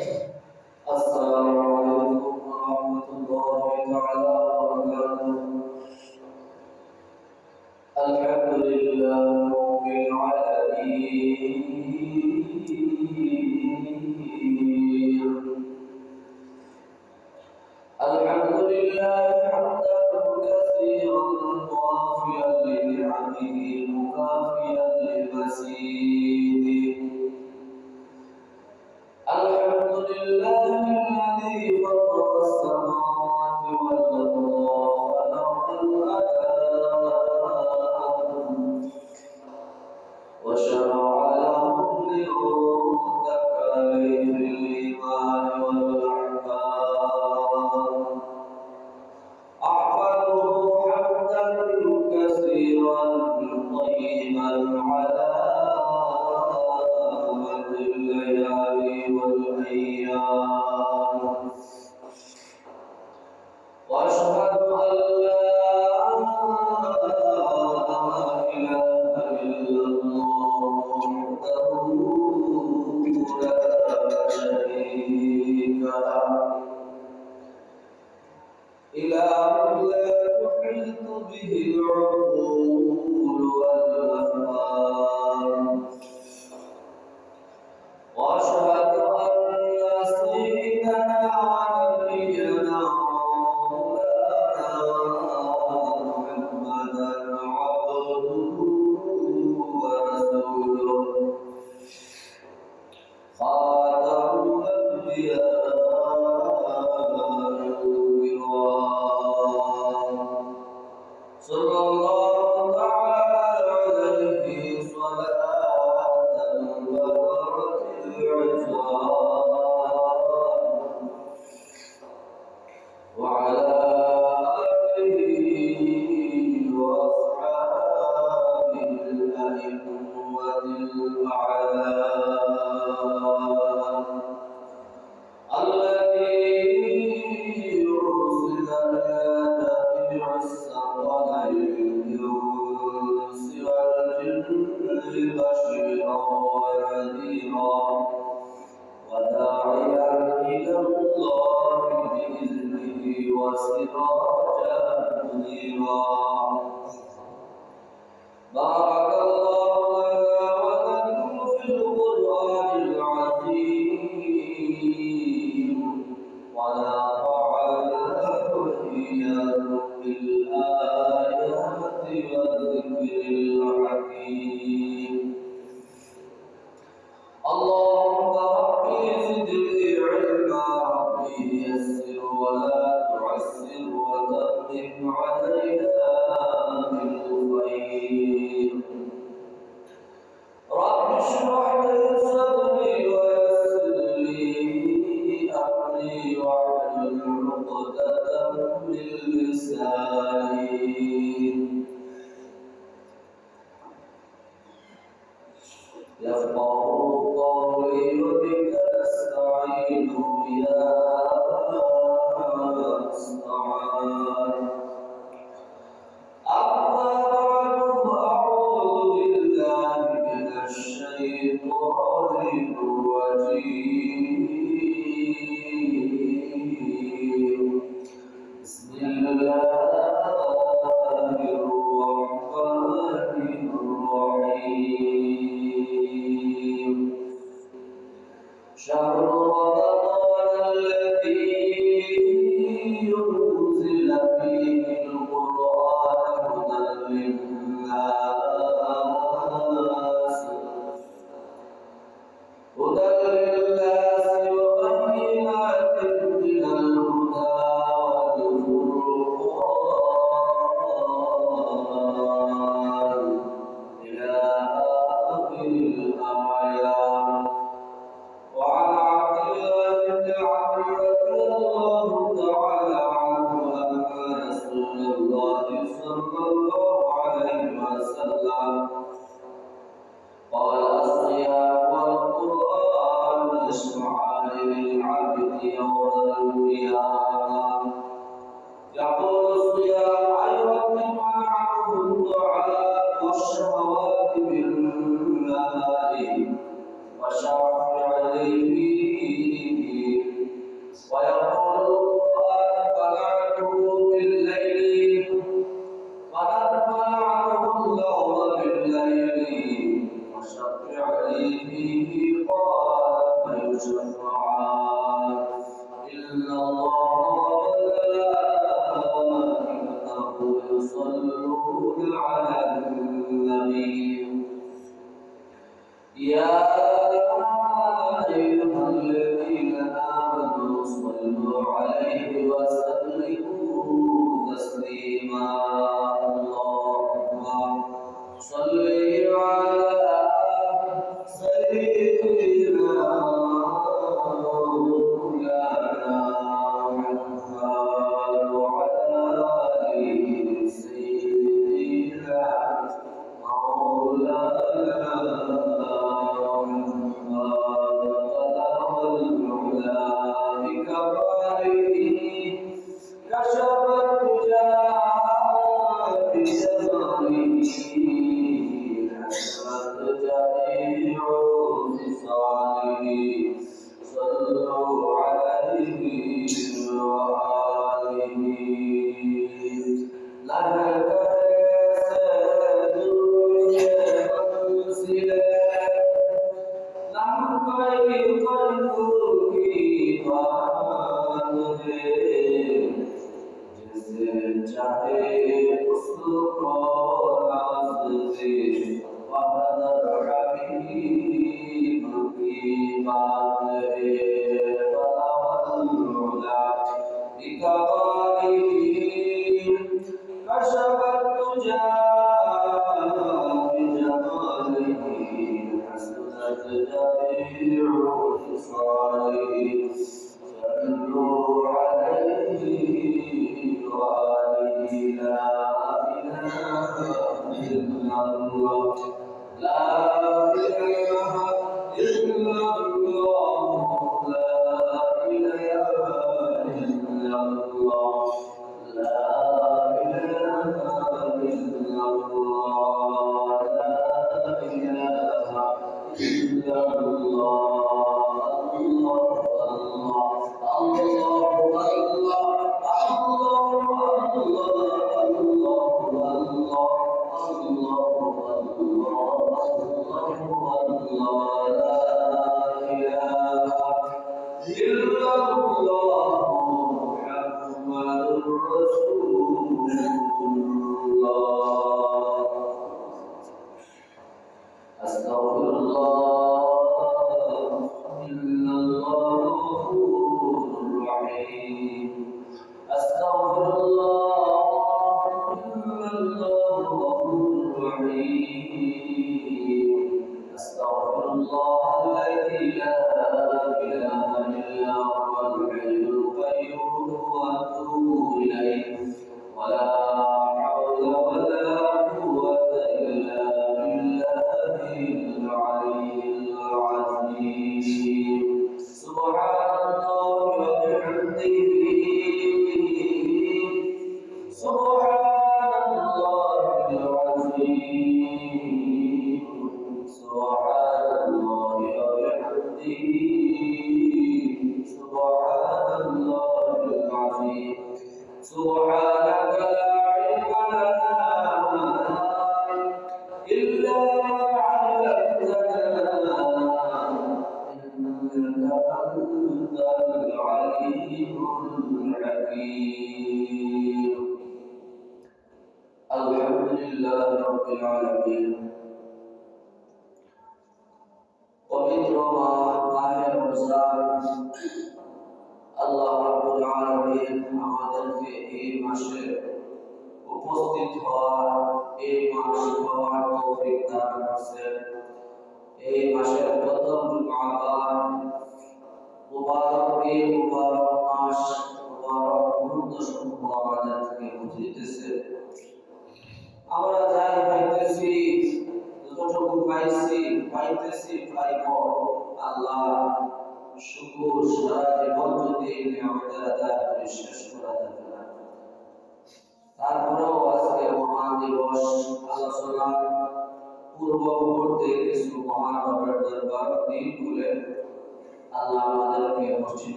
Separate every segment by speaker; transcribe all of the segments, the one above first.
Speaker 1: السلام عليكم ورحمة الله تعالى وبركاته. الحمد لله رب العالمين. الحمد لله حمدا كثيرا وافيا لنعمه مكافيا لمزيده. الحمد لله الذي فطر السماوات والأرض وخلق الأنام وشرع لهم من تكاليف الإيمان والأحكام. أحمده حمدا كثيرا طيبا على مد الليالي والأيام، وأشهد أن لا إله إلا الله وحده لا شريك له، إله لا تحيط به العقول والأفهام. وأشهد أن سيدنا ونبينا مولانا محمدا عبده ورسوله، خاتم الأنبياء صلى الله تعالى عليه صلاة بلغت العظام، وعلى آله وأصحابه الأئمة الأعلام الذي أرسل إلى جميع الثقلين الإنس والجن بشيرا ونذيرا وداعيا إلى الله بإذنه وسراجا منيرا. بارك الله لنا ولكم في القرآن العظيم، ونفعنا وإياكم بالآيات والذكر الحكيم. اللهم ربي زدني علما، ربي يسر ولا تعسر وتمم علينا بالخير. رب اشرح لي صدري ويسر لي أمري واحلل عقدة من لساني يفقهوا قولي. وبك نستعين يا مستعان. أما بعد فأعوذ بالله من الشيطان الرجيم. بسم الله الرحمن الرحيم. شهر رمضان الذي أنزل فيه القرآن هدى للناس وبينات من الهدى والفرقان إلى آخر الآيات. وعن عبد الله بن عمرو رضي الله تعالى عنه أن رسول الله صلى الله عليه وسلم قال: الصيام والقرآن يشفعان للعبد يوم القيامة. يقول الصيام: أيربكم عنه الدعاء والشهوات بالنهار وشفع عليه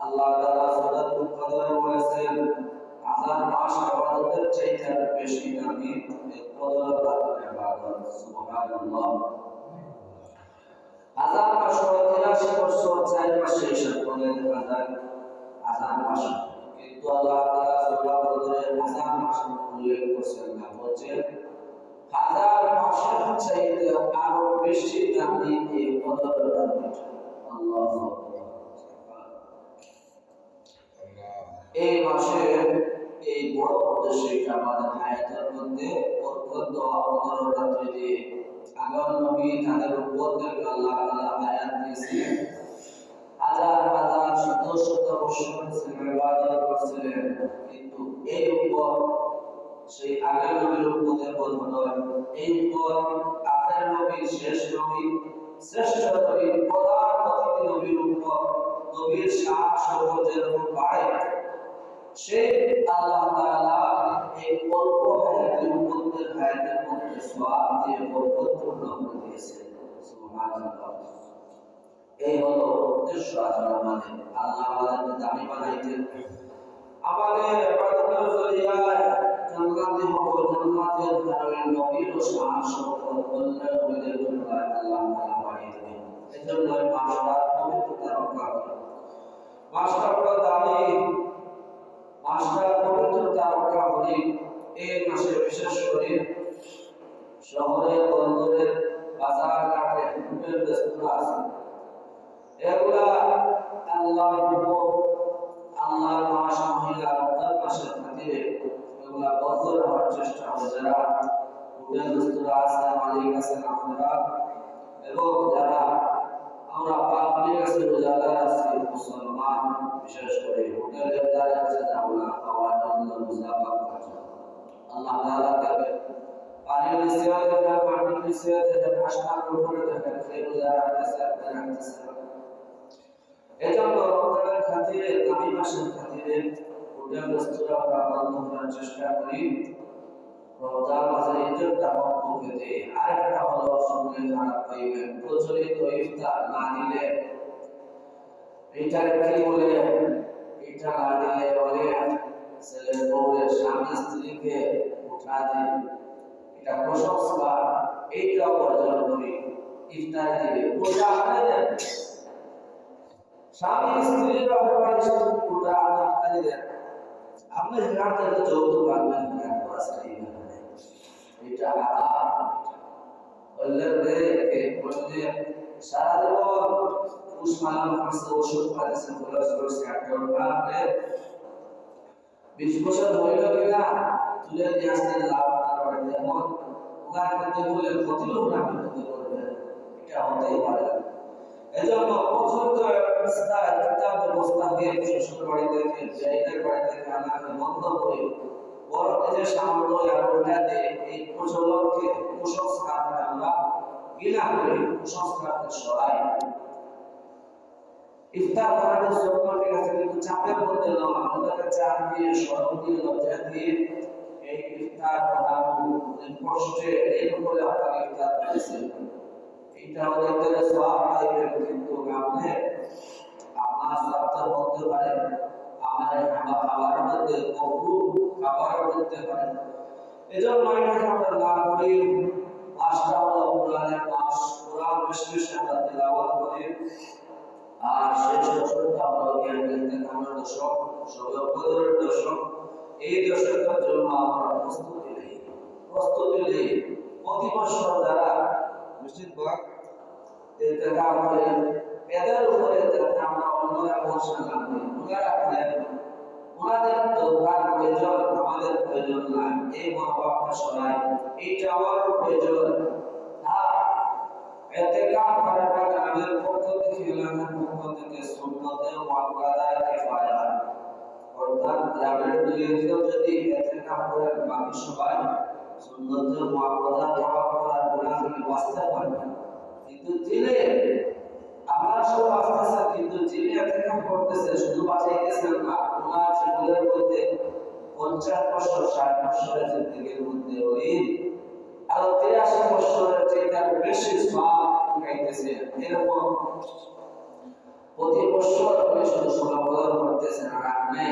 Speaker 1: আল্লাহ তাআলা সূরাতুল কদরে বলেছেন হাজার মাস ইবাদতের চাইতে বেশি কদর রাতের ইবাদত। সুবহানাল্লাহ। আযান মাস 83 বছর 4 মাসে হিসাব করলে দেখা যায় আযান মাস, কিন্তু আল্লাহ তাআলা সূরা বদরের আযান মাস উল্লেখ করেছেন না, বলছে হাজার মাসের চাইতে আরো বেশি দামি এই কদর রাতটা। আল্লাহু আকবার। এই মাসে এই বড় উদ্দেশ্যে আমাদের হায়াতের মধ্যে বরকত দেওয়া কদর রাত্রি দিয়ে আগর নবী তাদের উপর থেকে আল্লাহ তাআলা আয়াত দিয়েছিলেন, হাজার হাজার শত শত বছর ইবাদত করছিলেন, কিন্তু এই উপর সেই আগের নবীর উপরে বদল এই উপর আখের নবী শেষ নবী শ্রেষ্ঠ নবী প্রধান অতিথি নবীর উপর নবীর শান শরফ যেরকম বাড়ে, সেই আল্লাহ তাআলা এই অল্প হায়াতের মধ্যে সওয়াব দিয়ে বরকতপূর্ণ করে দিয়েছেন। সুবহানাল্লাহ। এই হলো উদ্দেশ্য। আমাদের আল্লাহ আমাদেরকে দামি বানাইতেন, আমাদের ইবাদতের জরিয়ায় জান্নাতি হব, জান্নাতের কারণে নবীর শান শরফ অন্য নবীদের জন্য আল্লাহ তাআলা বাড়িয়ে দেবেন। এজন্য মাসটা পবিত্রতা রক্ষা করে, মাসটা বড় দামি, মাসটা পবিত্রতা রক্ষা করে। এই মাসে বিশেষ করে শহরে বন্দরে বাজার ঘাটে খুবই ব্যস্ততা আছে, এগুলা আল্লাহর হুকুম, আল্লাহর মাস মহিলা রমজান মাসের খাতিরে এগুলা বন্ধ রাখার চেষ্টা করে। যারা হোটেল ব্যস্ততা আছে, মালিক আছেন আপনারা, এবং যারা আমরা পাবলিক আছে, রোজাদার আছে, মুসলমান বিশেষ করে হোটেলের দ্বারা আছে আমরা খাওয়ার জন্য রোজা পাক আল্লাহ তাআলা তাকে পানির নিচে দেখেন, মাটির নিচে দেখেন, আসমানের উপরে দেখেন, সেই রোজা রাখতেছে আপনারা রাখতেছে। এজন্য রমজানের খাতিরে, দামি মাসের খাতিরে হোটেল রেস্তোরাঁ আমরা বন্ধ করার চেষ্টা করি। রমজান মাসের ইজ্জতটা রক্ষা পেতে আরেকটা হলো শুনলে খারাপ পাইবেন, প্রচলিত ইফতার না দিলে এটাকে কি বলে, এটা না দিলে বলে ছেলে বউয়ের স্বামী স্ত্রীকে উঠা দেয়, এটা কুসংস্কার। এইটা বর্জন করি, ইফতার দিলে ওটা আপনি দেন, স্বামী স্ত্রীর ব্যাপারে ওটা আপনি দেন, আপনি সেখান থেকে যৌতুক আনবেন না, এটা হারাম। সারা জীবন উসমান ওষুধ পাইছে, খরচ করছে, আপনি 20 বছর হইল কিনা তুলে নিয়ে আসতে লাভ না করে, যেমন ওনার মধ্যে বলে ক্ষতিও না করতে করবে, এটা হতেই পারে না। এজন্য পছন্দ কিতাব ব্যবস্থাকে শ্বশুর বাড়ি থেকে, জায়গার বাড়ি থেকে আনাকে বন্ধ করে বড় নিজের সামর্থ্য এমনটা দিয়ে এই প্রচলনকে, কুসংস্কারকে আমরা ঘৃণা করি, কুসংস্কারকে সরাই। ইফতার করার জন্য ঠিক আছে, কিন্তু চাপের মধ্যে নয়, আমাদেরকে চাপ দিয়ে, সরব দিয়ে, লজ্জা দিয়ে এই ইফতার করানো কষ্টে এই করে আপনার ইফতার করেছেন, এটা আমাদের সওয়াব পাইবেন, কিন্তু আপনি আপনার সওয়াবটা বলতে পারেন আমাদের খাবারের মধ্যে কখনো খাবারের মধ্যে পারেন। এজন্য এটাকে আমরা না করি। মাসটা হলো কোরআনের মাস, কোরআন বেশি বেশি আমরা তেলাওয়াত করি। আর শেষ দশকটা হলো জ্ঞান ইন্তেকামের দশক, শবে কদরের দশক। এই দশকের জন্য আমরা প্রস্তুতি নেই। প্রতি বছর যারা মুসলিমবাগ ইন্তেকাম করে এদের উপরে যাতে আমরা অন্যরা ভরসা না করি, ওনারা করেন, ওনাদের দরকার প্রয়োজন, আমাদের প্রয়োজন নাই, এই মনোভাবটা সরাই, এইটা আমার প্রয়োজন। ইন্তেকাম করাটা আমাদের পক্ষ থেকে, এলাকার পক্ষ থেকে সুন্নতে মুআক্কাদা কিফায়া, অর্থাৎ গ্রামের দুইজন যদি ইন্তেকাম করেন বাকি সবাই সুন্নতে মুআক্কাদা জবাব করার গুনাহ থেকে বাঁচতে পারবেন। কিন্তু যিনি আমার সব আসতেছে, কিন্তু যিনি ইন্তেকাম করতেছে শুধু বাঁচাইতেছেন না, ওনার জীবনের মধ্যে 50 বছর 60 বছরের জিন্দেগির মধ্যে ওই আরো 83 বছরের চেয়ে বেশি সওয়াব পাইতেছে। এরকম প্রতি বছর শুধু সমাবর্তন করতেছেন, আর আপনি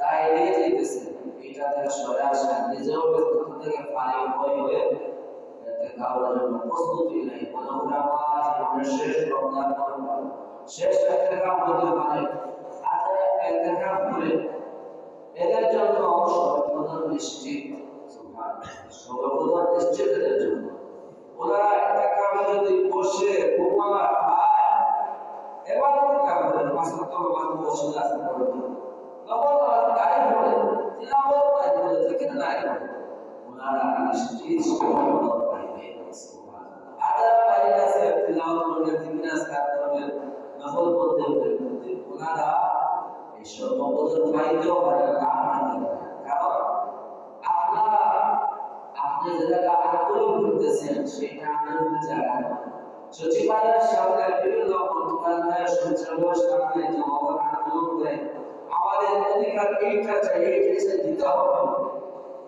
Speaker 1: তাই এড়িয়ে যেতেছে, এটা থেকে সরে আসেন, নিজেও ব্যস্ততা থেকে পানি হয়ে এতেকাফের জন্য প্রস্তুতি নেই। মনে হয় আমার জীবনের শেষ রমজান শেষ এতেকাফ হতে পারে। আর এতেকাফ করে এদের জন্য সর্বপ্রধান নিশ্চিত, সর্বপ্রধান নিশ্চিত এদের জন্য। ওনারা এতেকাফে যদি বসে ঘুমায় খায় এবার করে মাসে তো মাসে বসে আছে করে নবল গায়ে পড়ে তিলাওয়াত গায়ে পড়ে জিকির গায়ে পড়ে ওনারা নিশ্চিত সর্বপ্রধান পাইবে। সুবহানাল্লাহ। আদার বাইরে আছে তিলাওয়াত করবে জিকির আজকার করবে নফল পড়তে হবে, ওনারা এই সর্বপ্রধান পাইতেও পারে না আপনাদের, কারণ আপনারা আপনি যেটা আগ্রহ করতেছেন সেটা আনন্দের জায়গা না। সচিবালয়ের সামনে বিভিন্ন মন্ত্রণালয়ের সচিবালয়ের সামনে জনগণ আন্দোলন করে আমাদের অধিকার এইটা চাই, এইটা চাই, দিতে হবে।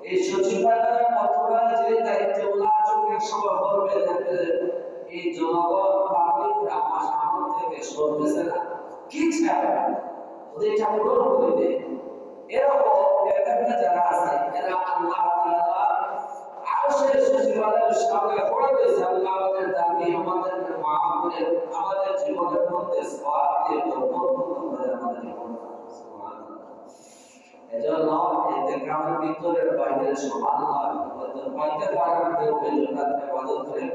Speaker 1: এই সচিবালয়ের মন্ত্রণালয়ের যে দায়িত্ব ওনার চোখের সময় করবে, এই জনগণ পাবলিকরা আমার সামনে থেকে সরতেছে না, কি চায় ওদেরটা পূরণ করে দেয়। এরকম এখানে যারা আছে এরা আল্লাহ তাআলা আরশের সচিবালয়ের সামনে পড়ে রয়েছে, আল্লাহ আমাদের দাবি আমাদেরকে মাফ করে আমাদের জীবনের মধ্যে সওয়াব দিয়ে বরকত করে আমাদের জীবন। সুবহানাল্লাহ। এজন্য এতেকাফের ভিতরের বাইরের সমান নয়, হয়তো বাইরে পারেন কেউ বেজন্নাতে ইবাদত করে,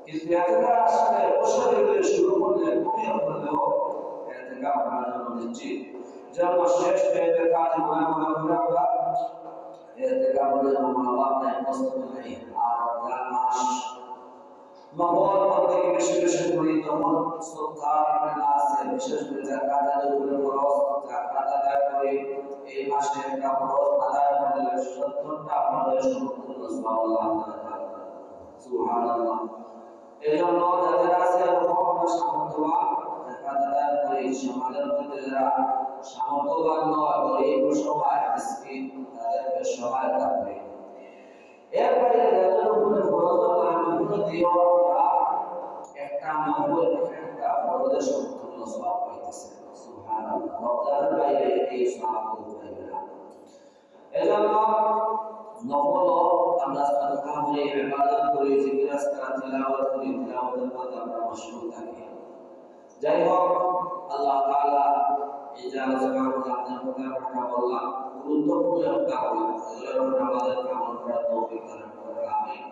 Speaker 1: কিন্তু এতেকাফ আসলে বসে শুরু করলে ঘুমিয়ে পড়লেও এতেকাফ আপনার জন্য নিশ্চিত। जब श्रेष्ठ एतेकाफ मना पूरा एतेकाफ जब माँ-बाप ने प्रस्तुत नहीं আর রমজান মাস মাহল মধ্যে বিশেষ করে তখন শ্রদ্ধার আছে, বিশেষ করে যাকাত আদায়ের উপরে খরচ, যাকাত আদায় করে এই মাসে একটা খরচ আদায় করলে 70টা আমাদের সমতুল্য সওয়াব আল্লাহ তাআলা। সুবহানাল্লাহ। এজন্য যাদের আছে রকম সামর্থ্যবান যাকাত আদায় করে সমাজের মধ্যে যারা সামর্থ্যবান নয়, গরিব অসহায় মিসকিন তাদেরকে সহায়তা করে। এরপরে যাদের উপরে ফরজ নামগুলো দিও আমরা একটা মাহবুল একটা ফরজের সমতুল্য সওয়াব পাইতেছে। সুবহানাল্লাহ। রমজানের বাইরে এই সওয়াব পাইবে না। এজন্য নফল আমরা সাদকা করে ইবাদত করি, জিকির আজকার তিলাওয়াত করি, তিলাওয়াতের মধ্যে আমরা মশগুল থাকি। যাই হোক, আল্লাহ তাআলা এই যে আলোচনা করলাম, আপনার কথা বললাম, গুরুত্বপূর্ণ একটা বললাম, এগুলোর আমাদের আমল করার তৌফিক দান করেন। আমিন।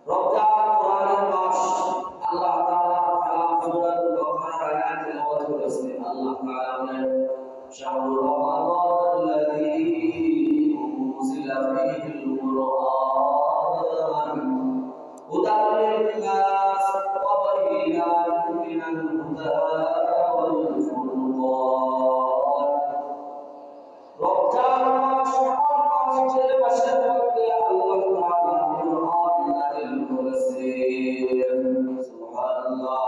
Speaker 1: রমজান কোরআনের মাস, আল্লাহ তাআলা কালাম সূরাতুল বাকারার আয়াত তেলাওয়াত করেছে। আল্লাহ তাআলা বলেন, শাহরুর রমাদানাল্লাযী উনজিলা ফীহিল কুরআন হুদাল লিন-নাস ওয়া বায়িনাতিন মিনাল হুদা ওয়াল ফুরকান। রমজান মাস যে মাসের মধ্যে আল্লাহ তাআলা কুরআন নাযিল করেছেন। সুবহানাল্লাহ।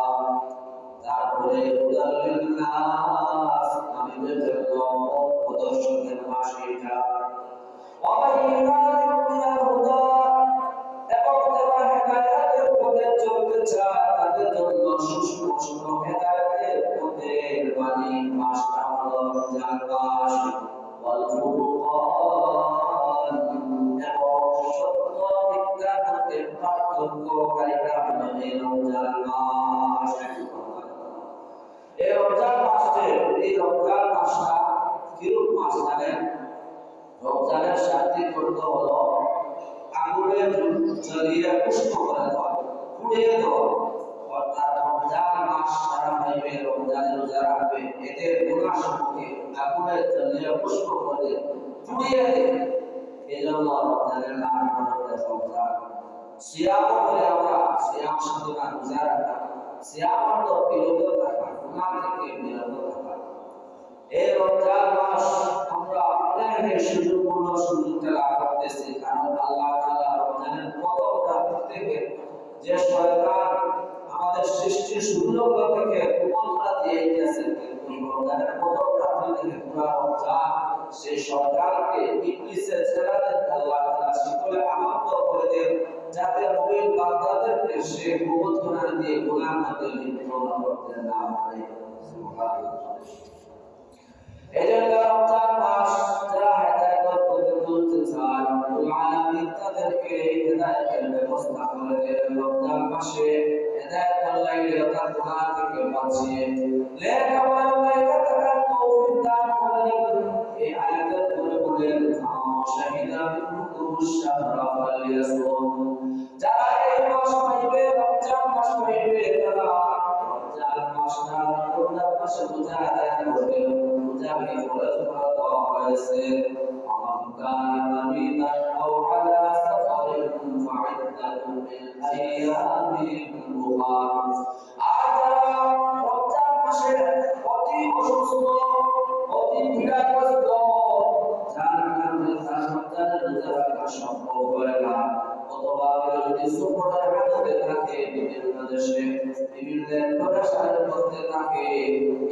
Speaker 1: তারপরে হুদাল লিন-নাস আমাদের জন্য প্রদর্শনের মাস এটা। ওয়া বায়িনাতিন মিনাল হুদা, এবং যারা হেদায়েতের পথে চলতে চায় তাদের জন্য সুস্পষ্ট হেদায়েতের পথের বাণী মাসটা হলো রমজান মাস। ওয়াল ফুরকান, এবং সত্য মিথ্যার মধ্যে পার্থক্যকারীরা হলো এই রমজান মাস। এই রমজান মাসটা কিরূপ মাস জানেন? রমজানের শাব্দিক অর্থ হলো আগুনে জ্বালিয়ে পুষ্ট করে দেওয়া, পুড়িয়ে দেওয়া। অর্থাৎ রমজান মাস যারা পাইবে, রমজানের রোজা রাখবে, এদের গুনাহসমূহকে আগুনে জ্বালিয়ে পুষ্ট করে পুড়িয়ে দেবে। এই জন্য রমজানের নাম হলো রমজান। সিয়াম বলে আমরা সিয়াম সাধনা, রোজা রাখা। সিয়াম অর্থ বিরত থাকা, গুনাহ থেকে বিরত থাকা। এই রমজান মাস আমরা অনেক সুযোগপূর্ণ সুযোগটা লাভ করতেছি, কারণ আল্লাহ তাআলা রমজানের প্রথম রাত থেকে যে শয়তান আমাদের সৃষ্টির শুরুলগ্ন থেকে কুমন্ত্রণা দিয়ে গেছেন, কিন্তু রমজানের প্রথম রাত থেকে পুরা রমজান সেই শয়তানকে ইবলিসের ছেলেদেরকে আল্লাহ তাআলা শিকলে আবদ্ধ করে দেন, যাতে মুমিন বান্দাদেরকে সে কুমন্ত্রণা দিয়ে গুনাহের মধ্যে লিপ্ত না করতে না পারে। সুবহানাল্লাহ। এজন্য রমজান মাস যারা হেদায়েতের পথে চলতে চায় রব্বুল আলামিন তাদেরকে হেদায়েতের ব্যবস্থা করে দেন। রমজান মাসে হেদায়েতের লাইলে তার গুনাহ থেকে বাঁচিয়ে লেখাপড়ার লাইলে তাকে তৌফিক দান করেন। এই আয়াতের পরে বলেন শাহিদা মিনকুমুশ শাহরা ফালিয়াসুম, যারা এই মাস পাইবে রমজান মাস পাইবে তারা রমজান মাসটা রমজান মাসে রোজা আদায় করবে। রোজাকে ফরজ করে দেওয়া হয়েছে। ومن كان مريضا أو على سفر فعدة من أيام أخر। আর যারা রমজান মাসে অতি অসুস্থ অতি পীড়াগ্রস্ত যার কারণে তার রমজানের রোজা রাখা সম্ভব হয় না, অথবা যদি সফরের হালতে থাকে বিভিন্ন দেশে বিভিন্ন পেরেশানির মধ্যে থাকে,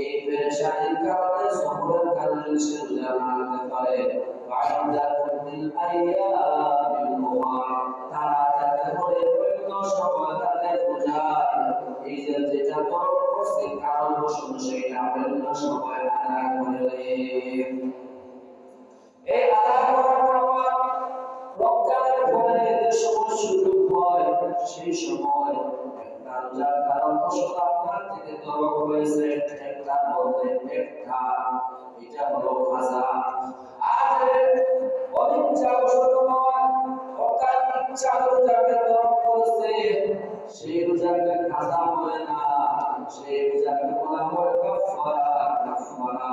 Speaker 1: এই পেরেশানির কারণে সফরের কারণে সে রোজা না রাখতে পারে, তারা যাতে করে অন্য সময় তাদের রোজা এই যে যেটা তরক করছে কারণবশত সেটা অন্য সময় আদায় করে। এই আদায় করার পর রমজানের পরে যে সময় সুযোগ হয় সেই সময় একটা রোজার কারণবশত আপনার থেকে তরক হয়েছে একটা বলতে একটা, এটা হলো খাজা। আর অনিচ্ছাবশত নয়, অর্থাৎ ইচ্ছা করে যাকে তরক করেছে সেই রোজাকে খাজা বলে না, সেই রোজাকে বলা হয় কাফারা। কাফারা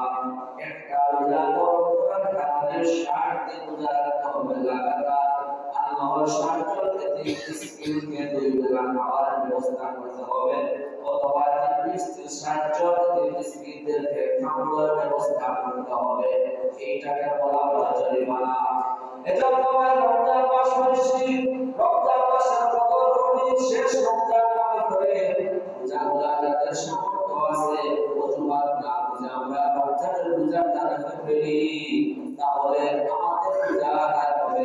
Speaker 1: একটা রোজা তরক করার কারণে 60 দিন রোজা রাখতে হবে লাগাতার। আল্লাহর 60 জনকে 3 মিসকিনকে 2 বেলা খাওয়ার ব্যবস্থা করতে হবে, অথবা 60 জন 3 মিসকিনদেরকে খাওয়ার ব্যবস্থা করতে হবে। এইটাকে বলা হয় জরিমানা। এজন্য রমজান মাস মাসি রমজান মাসের কদর করি, শেষ রমজান মাস ধরে রোজাগুলা যাদের সামর্থ্য আছে অজুবাদ না বুঝে আমরা রমজানের রোজাটা রাখতে পারি, তাহলে আমাদের রোজা আদায় হবে।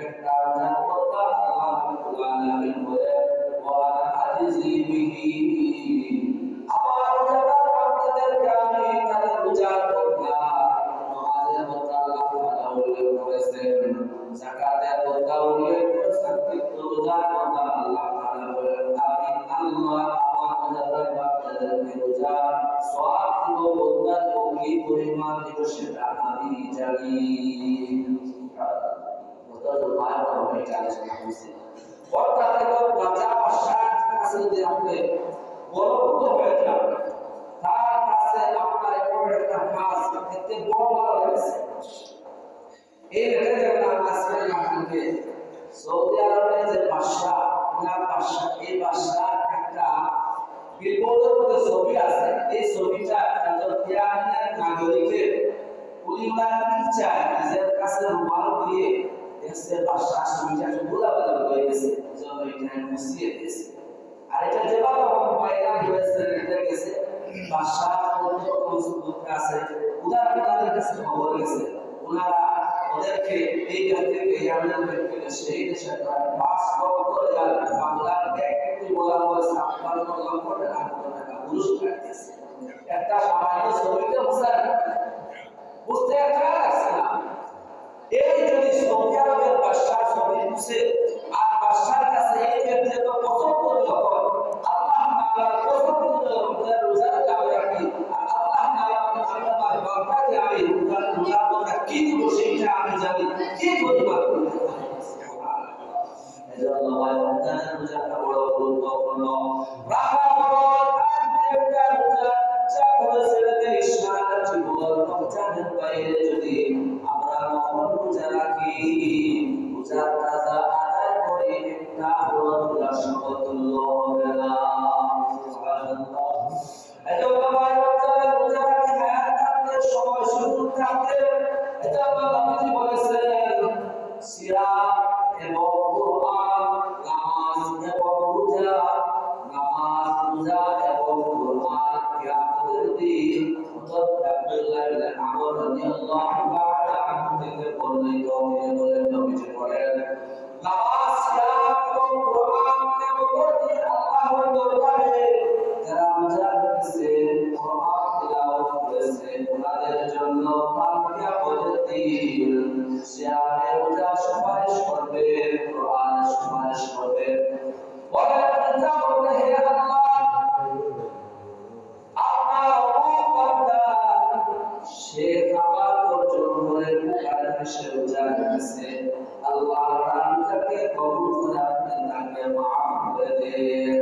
Speaker 1: একটা রোজার কথা আল্লাহ রাব্বুল আলামিন বলে ওয়া আযি বিহি, আমার রোজাদার বান্দাদেরকে আমি তাদের রোজার কথা নামাজের কথা আল্লাহ তাআলা উল্লেখ করেছেন, যাকাতের কথা উল্লেখ করেছেন, কিন্তু রোজার কথা আল্লাহ তাআলা বলেন আমি আল্লাহ আমার রোজাদার বান্দাদেরকে রোজা সওয়াব দিব, বদলা দিব, কি পরিমাণ দিব সেটা আমি জানি। অর্থাৎ বাচ্চা বাসার কাছে যদি আপনি বলবৎ হয়ে যান, তার কাছে আপনার এমন একটা কাজ এতে বড় ভালো লেগেছে। এই রেখে যাবেন আজকে আপনাকে সৌদি আরবের যে বাদশা, ওনার বাদশা, এই বাদশার একটা বিলবোর্ডের মধ্যে ছবি আছে। এই ছবিটা একজন ইরানের নাগরিকের উনি ওনার ইচ্ছা নিজের কাছে রুমাল দিয়ে দেখছে বাদশার ছবিটা গোলাবালি হয়ে গেছে, যেন এটা মুছিয়ে দিয়েছে। আর এটা যেভাবে বাইরে হয়েছে এটা গেছে বাদশার কাছে, উদার কাছে খবর গেছে, ওনারা ওদেরকে এই দেশ থেকে ইয়ামেন থেকে সেই দেশে পাস করে বাংলার একটি বলা হয়েছে ৫৮ লক্ষ টাকা পুরস্কার দিয়েছে। একটা সামান্য ছবিতে বুঝতে একটা লাগছে না। এই যদি সৌদি আরবের বাদশার ছবি বুঝে আর বাদশার কাছে এই ব্যক্তি তো পছন্দ যখন আল্লাহ তাআলার পছন্দ রোজা যাবে রাখি, আর আল্লাহ তাআলা আমার বান্দাকে আমি রোজা কথা কি দিব সেটা আমি জানি, কি পরিমাণ করতে পারি। এজন্য রমজানের রোজাটা বড় গুরুত্বপূর্ণ। রাখা একটা রোজা যা করে ছেড়ে দেয় সারা জীবন। রমজানের বাইরে যদি আমরা নফল রোজা রাখি, রোজার কাজা আদায় করে একটা রোজার সমতুল্য হবে না। সুবহানাল্লাহ। এজন্য রমজানের রোজা রাখি হায়াত থাকতে, সময় সুযোগ থাকতে, এটা নবী বলেছেন সিয়াম এবং কুরআন, নামাজ এবং রোজা বলেন যাবো হে আল্লাহ আপনার অমুক বান্দা সে খাবার অর্জন করে তার হিসেব জানতেছে আল্লাহ তাকে কবুল করে আপনি তাকে মাফ করে দেন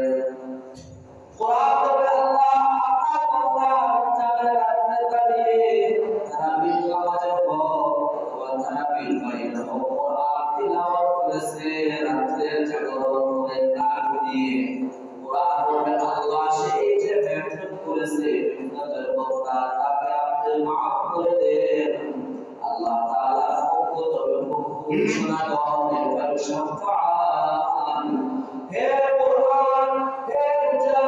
Speaker 1: কোরআন বলে আল্লাহ আপনার বান্দা রমজানের রাতে দাঁড়িয়ে তারাবির নামাজে হোক অথবা তারাবির বাইরে হোক কোরআন তিলাওয়াত করেছে রাতে জাগরণ করে নাক দিয়ে কোরআন বলে আল্লাহ সেই যে মেহনত করেছে মেহনতের বদলা তাকে আপনি মাফ করে দেন আল্লাহ তাআলা পক্ষ থেকে ঘোষণা করেন শাফাআত হে কোরআন হে যা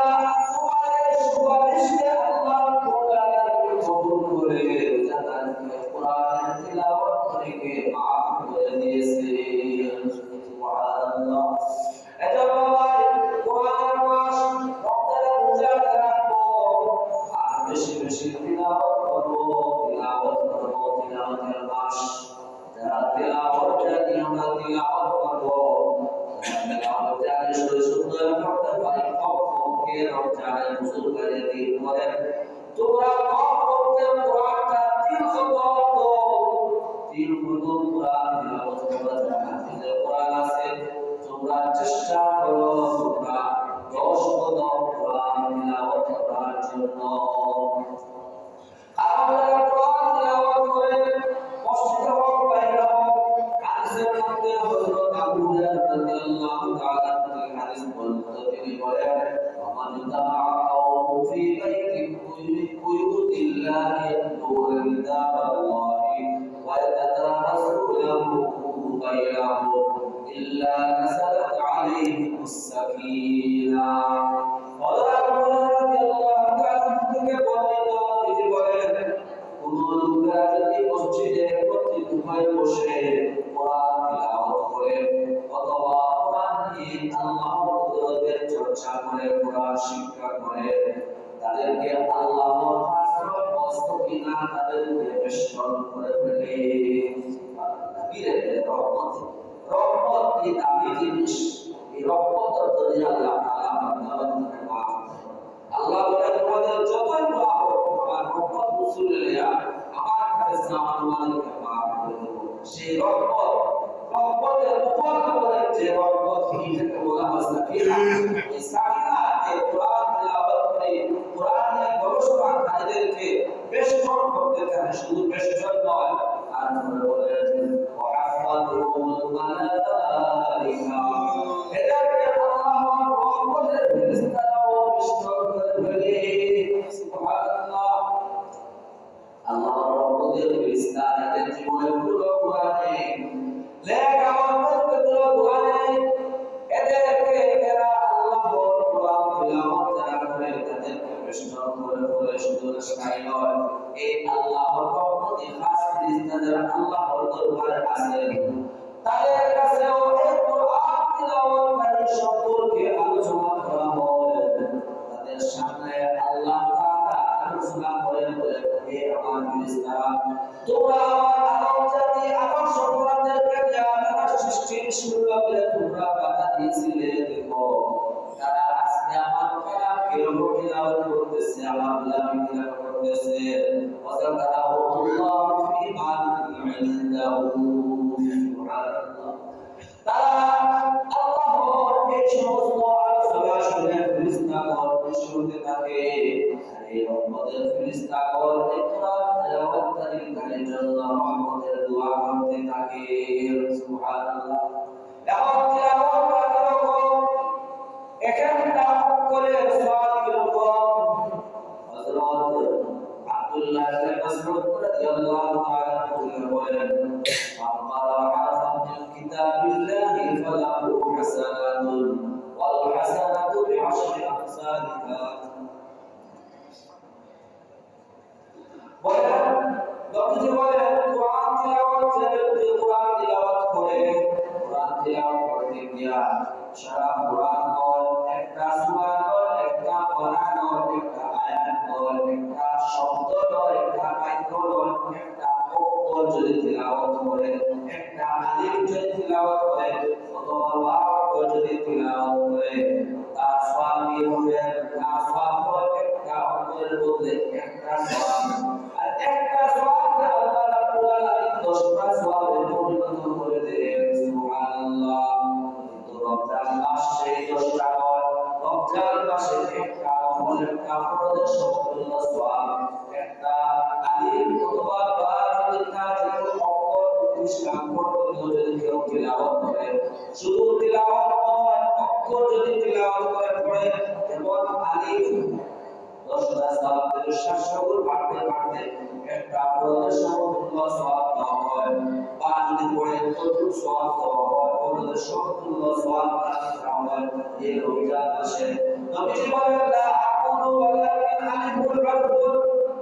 Speaker 1: তোমার সুপারিশকে আল্লাহ তাআলা কবুল করে যাদেরকে কোরআন তিলাওয়াত করে মাফ করে দিয়েছে সুবহানাল্লাহ এজন্য ভাই কোরআনের মাস রমজানের রোজা রাখবো আর বেশি বেশি তিলাওয়াত করব তিলাওয়াতের মাস যারা তিলাওয়াত জানি আমরা তিলাওয়াত করব তিলাওয়াত জানি সুন্দর করতে পারি কমপক্ষে রমজানের মুসলমানের দিন পরে তোমরা কমপক্ষে কোরআনটা 3 খতম কোরআন তিলাওয়াত করা যারা হাফেজ কোরআন আছে তোমরা চেষ্টা করো তোমরা 10 খতম কোরআন তিলাওয়াত করার জন্য আপনারা কোরআন তিলাওয়াত করে মসজিদে হোক বাইরে হোক হাদিসের মধ্যে হযরত আবু হুরায়রা রাদিয়াল্লাহু তাআলা থেকে হাদিস বর্ণিত তিনি বলেন মান তাআ কাওমু ফি বাইতিন কুয়ুতিল্লাহি ইয়াতলুনা কিতাবাল্লাহি ওয়া ইয়াতাদারাসুনাহু বাইনাহুম ইল্লা নাযালাত আলাইহিmus সাকিনাহ হযরত আবু হুরায়রা রাদিয়াল্লাহু তাআলা থেকে বর্ণিত তিনি বলেন কোন লোকেরা যদি মসজিদে একত্রিত হয়ে বসে কোরআন তিলাওয়াত করে অথবা কোরআন নিয়ে আল্লাহর কুদরতের চর্চা করে কোরআন শিক্ষা করে তাদেরকে আল্লাহর হাসরত মস্তকিনা তাদেরকে বেষ্টন করে ফেলে বীরে রহমত রহমত কি দামি জিনিস এই রহমতের জন্য আল্লাহ তাআলা বান্দাবান্দিকে মাফ করে আল্লাহ বলে তোমাদের যতই দোয়া হোক আমার রহমত রাসূলুল্লাহ আমার কাছে চাও তোমাদেরকে মাফ করে দেব সেই রহমতের উপর বলে যে রহমত হিসেবে বলা হয় সাকিনা এই সাকিনা এই কোরআন তিলাওয়াত করে কোরআনে গবেষণাকারীদেরকে বেষ্টন করতে থাকে শুধু বেষ্টন নয় আর বলেন ওয়াহাফাতুল মালাইকা এদেরকে আল্লাহর রহমতের ফেরেশতারাও বেষ্টন করে ফেলে সুবহানাল্লাহ আল্লাহর রহমতের ফেরেশতা যাদের জীবনে পুরো কোরআনে লেখাপড়া করতে পুরো কোরআনে এদেরকে এরা আল্লাহর কোরআন তিলাওয়াত যারা করে তাদেরকে বেষ্টন করে ফেলে শুধু তাই নয় এই আল্লাহর রহমতে খাস ফেরেশতা যারা আল্লাহর দরবারে আছেন তাদের কাছেও এই কোরআন তিলাওয়াতকারী সম্পর্কে আলোচনা করা হয় তাদের সামনে আল্লাহ তাআলা আলোচনা করেন বলে হে আমার ফেরেশতারা তোমরা আমার আদম জাতি আদম সন্তানদেরকে যারা সৃষ্টির শুরু বলে তোমরা বাধা দিয়েছিলে দেখো তারা আজকে আমার কালাম কিরকম তিলাওয়াত করতেছে আমার গোলামি কিরকম করতেছে ওয়াজাকারাহু আল্লাহ ফি মান ইনদাহু সুবহানাল্লাহ তারা আল্লাহর এই সমস্ত আলোচনা শুনে ফেরেশতাগণ শুনতে থাকে এই রহমতের ফেরেশতাগণ এই কোরআন তেলাওয়াতকারীদের জন্য রহমতের দোয়া করতে থাকে সুবহানাল্লাহ এবং তিলাওয়াত কিরকম এখানটা করে সওয়াল কিরকম হযরত আব্দুল্লাহ ইবনে মাসউদ রাদিয়াল্লাহু তাআলা বলেন আম্মারা হারাফাত মিন কিতাবিল্লাহি ফালাহু হাসানাতুন ওয়াল হাসানাতু বি'আশরি আমসালিহা বলেন নবীজি বলেন কোরআন তিলাওয়াত যে ব্যক্তি কোরআন তিলাওয়াত করে কোরআন তিলাওয়াত করতে গিয়া সারা কোরআন নয় একটা সূরা নয় একটা পারা নয় একটা আয়াত নয় একটা শব্দ নয় একটা বাক্য নয় একটা অক্ষর যদি তিলাওয়াত করে একটা আলিফ যদি তিলাওয়াত করে অথবা ওয়াও যদি তিলাওয়াত করে মধ্যে একটা সওয়াব আর একটা সওয়াবকে আল্লাহ রাব্বুল আলামিন 10টা সওয়াবে পরিণত করে দেন সুবহানাল্লাহ তো রমজান মাস সেই 10টা হয় রমজান মাসে একটা আমলের কাফারতের সমতুল্য সওয়াব একটা আলিম অথবা বা যদি কাজ অক্ষর প্রতিষ্ঠান করতে যদি কেউ তিলাওয়াত করে শুধু তিলাওয়াত নয় অক্ষর যদি তিলাওয়াত করে পড়ে যেমন আলিফ 10টা সওয়াব থেকে 700 গুণ বাড়তে বাড়তে একটা আমলের সমতুল্য সওয়াব দেওয়া হয় বা যদি পড়ে ততটুকু সওয়াব দেওয়া হয় আমলের সমতুল্য সওয়াব দেওয়া হয় এই রমজান মাসে নবীজি বলেন লা আকুলু ওয়ালাকিন আলিফুল হারফুল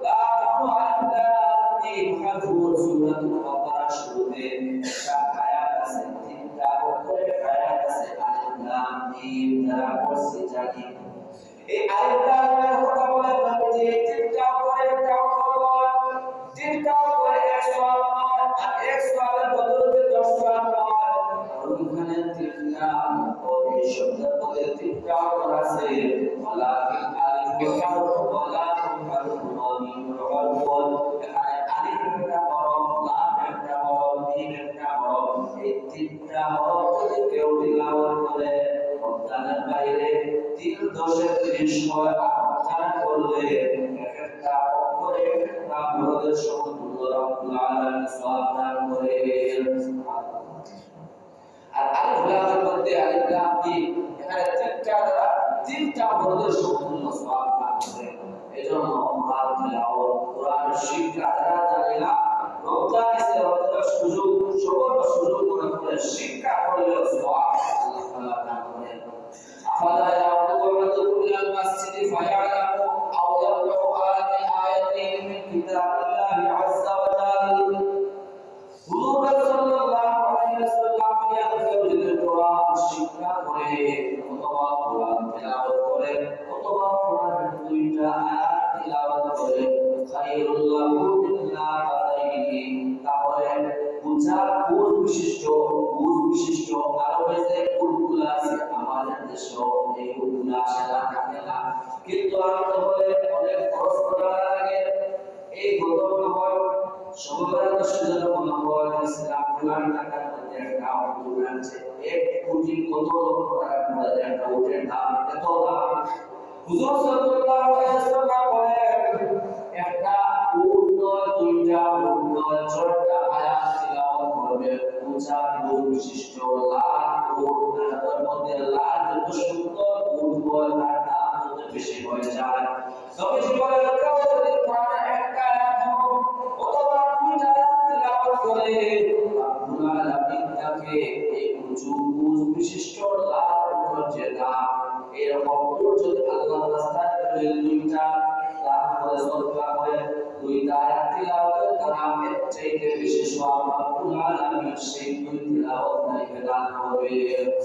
Speaker 1: লা আকুলু আলিফ লাম মিম হারফুল সূরাতুল বাকারা শুরুতে একটা আয়াত আছে তিনটা অক্ষরের আয়াত আছে আলিফ লাম মিম যারা পড়ছে জানি এই আলিফ লামের কথা বলেন নবীজি তিনটা অক্ষরের একটা অক্ষর নয় তিনটা অক্ষরের 100 নয় আর 100 এর বদলে 10টা নয় ওইখানে তিনটা অক্ষরের শব্দের মধ্যে তিনটা অক্ষর আছে ওয়ালাকিন আলিফুল হারফ ওয়ালাকিন হারফুল মিম হারফুল এখানে আলিফ একটা হরফ লাম একটা হরফ মিম একটা হরফ এই তিনটা হরফ যদি কেউ তিলাওয়াত করে রমজানের বাইরে 3 10 30 হয় রমজান করলে একটা অক্ষরে একটা হরফের সমতুল্য রব্বুল আলামিন সওয়াব দান করে আর আলিফ লামের মধ্যে আলিফ লাম মিম এখানে তিনটা হরফের সমতুল্য সওয়াব দান করে এজন্য কোরআন তিলাওয়াত কোরআনের শিক্ষা যারা জানে না রমজান এসে রমজানের সুযোগ করে শিক্ষা করলে সওয়াব আল্লাহ তাআলা দান করেন আফালা ইয়াউদু ইলাল মাসজিদি ফায়ালামু আও ইয়াকরাউ আয়াতাইন মিন কিতাবিল্লাহি আযজা ওয়া জাল্লা হুজুর সাল্লাল্লাহু আলাইহি ওয়াসাল্লাম ইয়াকরাউ কোরআন শিক্ষা করে অথবা কোরআন তিলাওয়াত করে অথবা কোরআনের দুইটা আয়াত তিলাওয়াত করে খায়রুল লাহু মিল্লা আলাইহি তাহলে বুঝ বিশিষ্ট আরবে যে কুলগুলো আছে আমাদের দেশে এই কুলগুলো আসে না থাকে না কিন্তু আনতে হলে অনেক খরচ করা লাগে এই গতগুলো হয় সবার সুযোগ মনে হয় ইসলাম পুরান টাকার মধ্যে একটা কুল আছে 1 কোটি কত লক্ষ টাকা পড়ে যায় একটা উটের দাম এত দাম হুজুর সাল্লাল্লাহু আলাইহি ওয়াসাল্লাম বলেন একটা উট নয় দুইটা উট নয় 6টা আয়াত তিলাওয়াত করবে উঁচা উট বিশিষ্ট লাল উট তার মধ্যে লাল যত সুন্দর উট হয় তার দাম তত বেশি হয়ে যায় নবীজি বলেন কেউ যদি কোরআনের একটা আয়াত অথবা দুইটা আয়াত তিলাওয়াত করে রব্বুল আলামিন তাকে এই উঁচু উট বিশিষ্ট লাল উটের যে দাম এরকম উট যদি আল্লাহর রাস্তায় দুইটা দান করে সদকা করে দুইটা আয়াত তিলাওয়াতের দাম এর চাইতে বেশি সওয়াব রব্বুল আলামিন সেই দুই তিলাওয়াতকারীকে দান করবে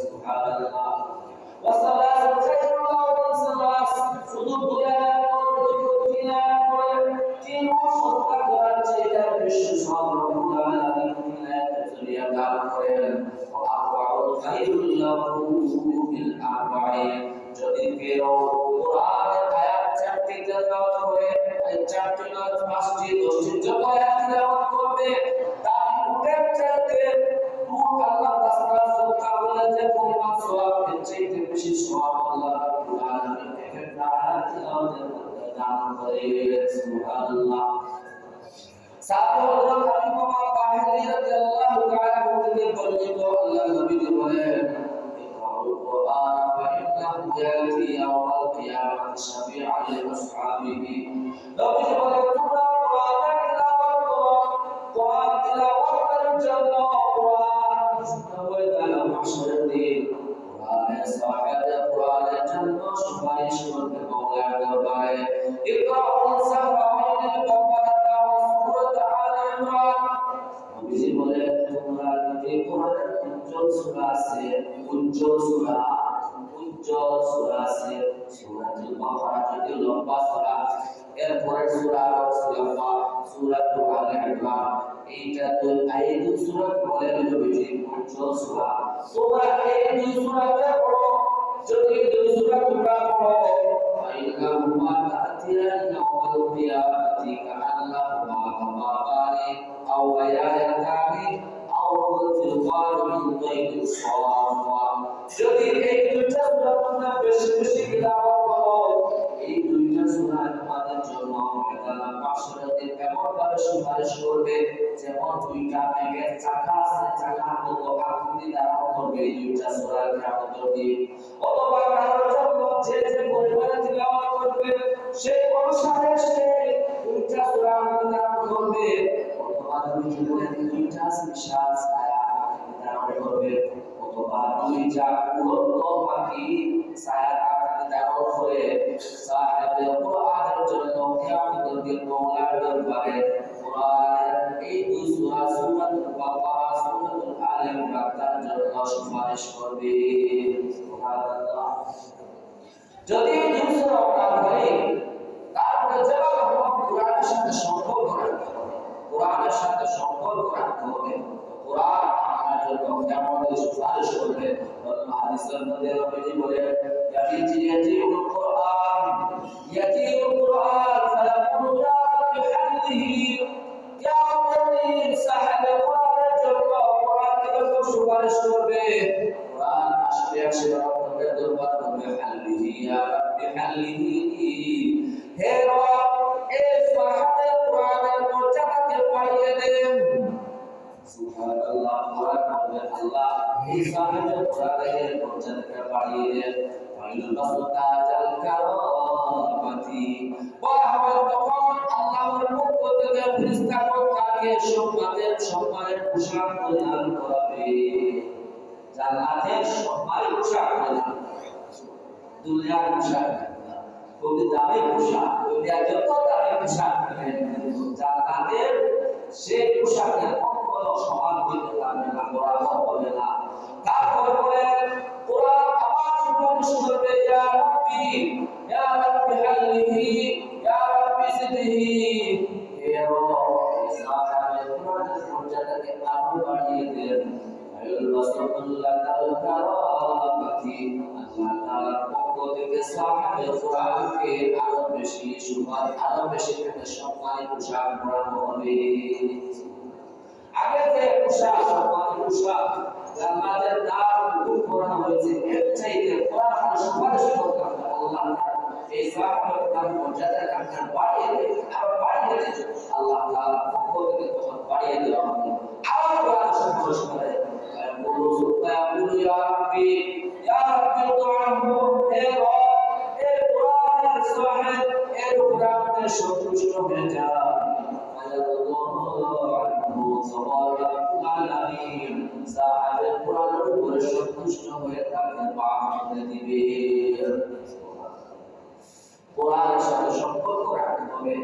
Speaker 1: সুবহানাল্লাহ ওয়া সালাতু খায়রুল মিন সালাস শুধু দুই আয়াত তিন আয়াত পড়ে তিন সদকা করার চাইতে বেশি সওয়াব রব্বুল আলামিন তিন আয়াতের জরিয়া দান করেন ওয়া আরবাউল খায়রুল লাহু বিল আরবাইন যদি কেউ কোরআনের আয়াত 4টি তেলাওয়াত করে এই 4টি নয় 5টি 10টি যত আয়াত তেলাওয়াত করবে তার উটের চাইতে উট আল্লাহর রাস্তায় সদকা বলে যে পরিমাণ সওয়াব এর চাইতে বেশি সওয়াব আল্লাহ রাব্বুল আলামিন একটা আয়াত তেলাওয়াতের মধ্যে দান করে সুবহানাল্লাহ সাহাবা হযরত আবু বকর বাহিনী রাদিয়াল্লাহু তাআলা থেকে বর্ণিত আল্লাহর নবী বলেন القرآن فإنه يأتي يوم القيامة شفيعا لأصحابه لو يجب أن تقرأ قرآن تلاوة الجنة قرآن مستوى على محشر الدين قرآن صاحب القرآن الجنة سفارش من مولى الدربار اقرأوا سبعين البقرة وسورة آل عمران নবীজি বলেন তোমরা যদি কোরআনের উজ্জ্বল সূরা আছে উজ্জ্বল সূরা আছে সূরাতুল বাকারা যদি লম্বা সূরা এরপরের সূরা লম্বা সূরাতুল আলে ইমরান এইটা তো এই দুই সূরা বলে নবীজি উজ্জ্বল সূরা তোমরা এই দুই সূরাতে পড়ো যদি দুই সূরা তোমরা পড়ো ফাইনাহুমা يأتين يوم القيامة كأنهما غمامان أو بياضان أو فرقان من بين صافا যদি এই দুইটা সূরা তোমরা বেশি বেশি তিলাওয়াত করো এই দুইটা সূরা তোমাদের জন্য ময়দানে মাহশরের দিন এমন ভাবে সুপারিশ করবে যেমন দুইটা মেঘের চাকা আছে চাকার মতো আকৃতি ধারণ করবে এই দুইটা সূরা কিয়ামতের দিন অথবা কারোর জন্য যে যে পরিমাণে তিলাওয়াত করবে সেই অনুসারে সে দুইটা সূরা ধারণ করবে অথবা দুই জীবনের দুইটা বিশাল ছায়া ধারণ করবে অথবা দুইটা উড়ন্ত পাখি ছায়া আকৃতি ধারণ করে সাহেবে কোরআনের জন্য কিয়ামতের দিন মওলার দরবারে কোরআনের এই দুই সূরা সূরাতুল বাকারা সূরাতুল আলে ইমরান তার জন্য সুপারিশ করবে সুবহানাল্লাহ যদি দুই সূরা না হয় তারপরে যেভাবে হোক কোরআনের সাথে সম্পর্ক রাখতে হবে কোরআনের সাথে সম্পর্ক রাখতে হবে কোরআন আপনার জন্য কেমন সুপারিশ করবে হাদিসের মধ্যে নবীজি বলেন ইয়াজিউল কোরআন ফায়াকুলু ইয়া রাব্বি হাল্লিহি কিয়ামতের সাহাবে কোরআনের জন্য কোরআন থেকে সুপারিশ করবে কোরআন আসবে আসবে রবের দরবার করবে হাল্লিহি ইয়া রাব্বি হাল্লিহি হে রব এই সাহাবে কোরআনের মর্যাদাকে বাড়িয়ে দেন সুবহানাল্লাহ কোরআন বলে আল্লাহ এই সাহাবে কোরআনের মর্যাদাকে বাড়িয়ে দেন ওয়াইলুল্লাহুল কারামাতি বলা হবে তখন আল্লাহর পক্ষ থেকে ফেরেশতাগণ তাকে সম্মানের পোশাক পরিধান করাবে জান্নাতের সম্মানের পোশাক পরিধান দুনিয়ার পোশাক খুবই দামি পোশাক দুনিয়ার যত দামি পোশাক জান্নাতের সেই পোশাকের কোনো সমান হইতে পারবে না বরাবর হবে না তারপর বলেন কোরআন আবার সুপারিশ করবে ইয়া রাব্বি হাল্লিহি ইয়া রাব্বি জিদহি হে রব সাহাবে কোরআনের মর্যাদাকে আরো বাড়িয়ে দেন ওয়াইলুল্লাহুল কারামাতি আল্লাহ তাআলার পক্ষ থেকে সাহাবে কোরআনকে আরো বেশি সম্মানিত পোশাক পরানো হবে আগে যে পোশাক সম্মানিত পোশাক জান্নাতের দ্বার দূর করা হয়েছে এর চাইতে কোরআন সুপারিশ করতে হবে আল্লাহ এই সাহাবে কোরআন মর্যাদা আপনার বাড়িয়ে দেন আর বাড়িয়ে দেন আল্লাহ তাআলা পক্ষ থেকে তখন বাড়িয়ে দেওয়া হবে আবার কোরআন সুপারিশ করে يقول يا ربي ادعه হে রব এই কোরআনের সাহেব এই কোরআনের সন্তুষ্ট হয়ে যান সাহাবের কোরআনের উপরে সন্তুষ্ট হয়ে তাকে মাফ করে দিবে কোরআনের সাথে সম্পর্ক রাখতে হবে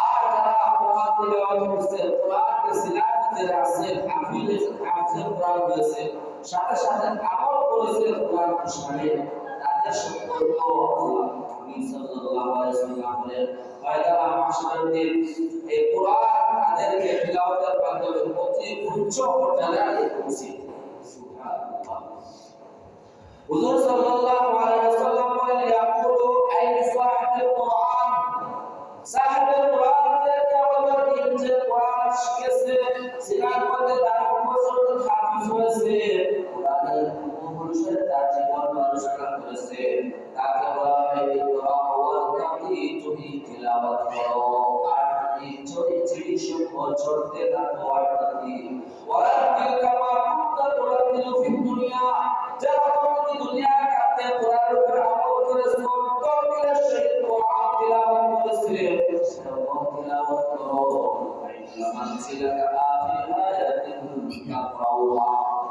Speaker 1: আর যারা কোরআন তিলাওয়াত করছে কোরআনকে সিলাতে রাখছে হাফিজ কোরআন হয়েছে সাথে সাথে আমল করেছে কোরআন অনুসারে তাদের সম্পর্ক নবী সাল্লাল্লাহু আলাইহি ওয়াসাল্লাম বলেন ময়দানে মাহশরের দিন এই কোরআন তাদেরকে তিলাওয়াতের মাধ্যমে অতি উচ্চ পর্যায়ে পৌঁছে সুবহানাল্লাহ হুজুর সাল্লাল্লাহু আলাইহি ওয়াসাল্লাম বলেন ইয়াকুলু আইন সাহিবুল কোরআন সাহিবুল কোরআনকে কেবল দিন যে কোরআন শিখেছে সিনার মধ্যে দারুণ বছর হাফিজ হয়েছে কোরআনের অনুসারে তার জীবন অনুসরণ করেছে তাকে বলা হয় ইকরা ওয়ারতাকি তুমি তিলাওয়াত করো আর তুমি চড়ে চিড়ি সম্পদ চড়তে থাকো ওয়ারতাকি ওয়ারতাকি কামা কুনতা তুরাতিলু ফিদ দুনিয়া যখন তুমি দুনিয়ার কাছে কোরআনের উপর আমল করেছো তখন সেই কোরআন তিলাওয়াত করেছিলে সেরকম তিলাওয়াত করো আইনা মানসিলাকা আখির আয়াতিন তাকরাউহা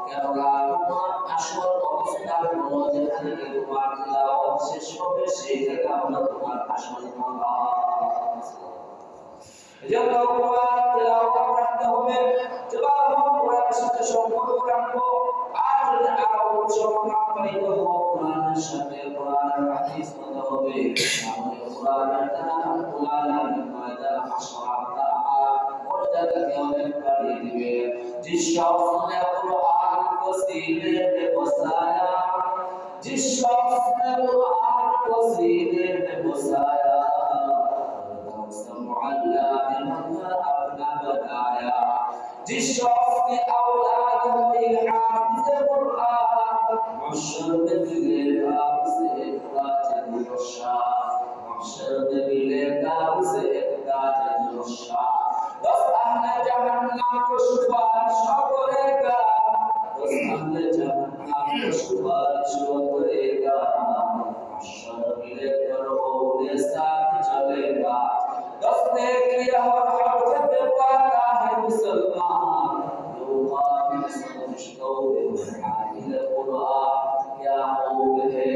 Speaker 1: কেননা তোমার আসল অবস্থা হলো যেখানে তোমার তিলাওয়াত শেষ হবে সেই জায়গা হলো তোমার আসল মাকাম এজন্য কোরআন তিলাওয়াত করতে হবে যেভাবে কোরআনের সাথে সম্পর্ক রাখবো আর যদি আরো সম্পর্ক পাইতে হবে কোরআনের সাথে কোরআনের হাদিস মতো হবে আমাদের কোরআনের দ্বারা কোরআনের ময়দানে হাসরা মর্যাদাকে অনেক বাড়িয়ে দিবে जिस शख्स ने कुरान को सीने में बसाया जिस शख्स ने कुरान को सीने में बसाया محشر में मिलेगा उसे एक ताज रोशा محشر में मिलेगा उसे एक ताज रोशा बस अहले जहन्नम को सुपारिश करेगा बस अहले जहन्नम को सुपारिश करेगा محشر मिलेकर होने साथ चलेगा दस्ते किया और हरकत पाता है मुसलमान युकाबिल सदुष्टो हामिल कुरान क्या खूब है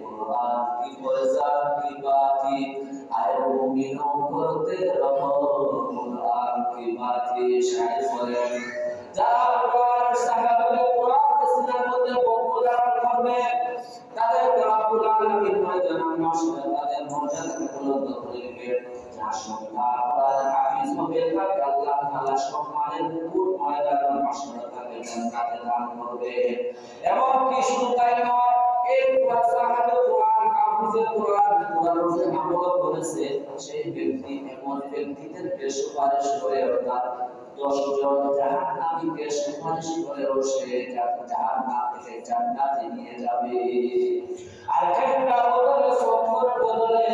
Speaker 1: कुरान की फरजान की बाती आए मुमिनों करते रहो कुरान की बाती शायद बोले যারা কোরআন সাহাবায়ে কোরআন তেলাওয়াতে বক্তব্য করবে তাদের রব্বুল আলামিন ময়দানে মাশরে তাদের মর্যাদাকে বুলন্দ করে দিবেন যার সন্তান কোরআন হাফিজ হবে তাকে আল্লাহ তাআলা সম্মানের মুকুট ময়দানে মাশরে তাকে জান্নাতে দান করবে এবং কি শুধু তাই নয় এই কোরআন সাহাবায়ে কোরআন হাফিজে কোরআনের যে আমল করেছে সেই ব্যক্তি এমন ব্যক্তিদেরকে সুপারিশ করে অর্থাৎ 10 জন জাহান্নামীকে সুপারিশ করেও সে জাহান্নাম থেকে জান্নাতে নিয়ে যাবে আর একটা বদলে সওয়াবের বদলে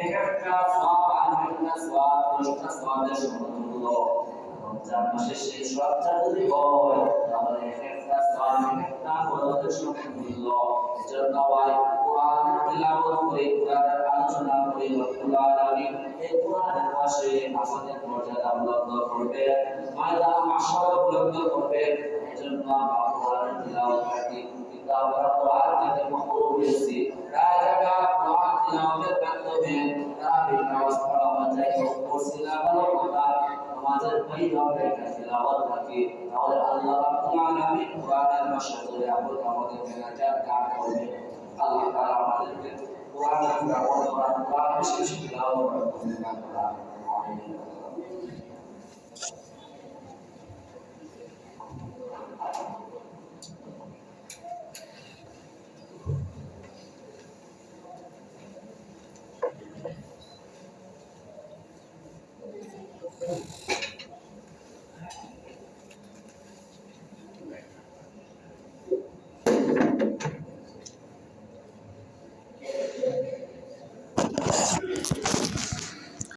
Speaker 1: একটা সওয়াব আর একটা সওয়াব 10টা সওয়াবের সমতুল্য রমজান মাসে সেই সওয়াবটা যদি হয় তাহলে একটা সওয়াব একটা বদলে সমতুল্য এজন্য ভাই কোরআন তেলাওয়াত করে কোরআনের আলোচনা করে রব্বুল আলামিন এই কোরআনের পাশে আমাদের মর্যাদা বুলন্দ করবে ময়দান মাশাআল্লাহ বুলন্দ করবে এজন্য আমরা কোরআনের তেলাওয়াত করি কিন্তু আমরা কোরআন থেকে মাহরুম হয়েছি তাই জায়গা কোরআন তেলাওয়াতের মাধ্যমে তারাবির নামাজ পড়া যায় ওসিলা ভালো কথা আমাদের পরিবারে তেলাওয়াত রাখি তাহলে আল্লাহ রাব্বুল আলামিন কোরআনের ভাষা ধরে আমাদের মেনাজাত দান করবে আল্লাহ তাআলা আমাদেরকে কোরআনের তেলাওয়াত করার বেশি বেশি তেলাওয়াত করার তৌফিক দান করুন আমিন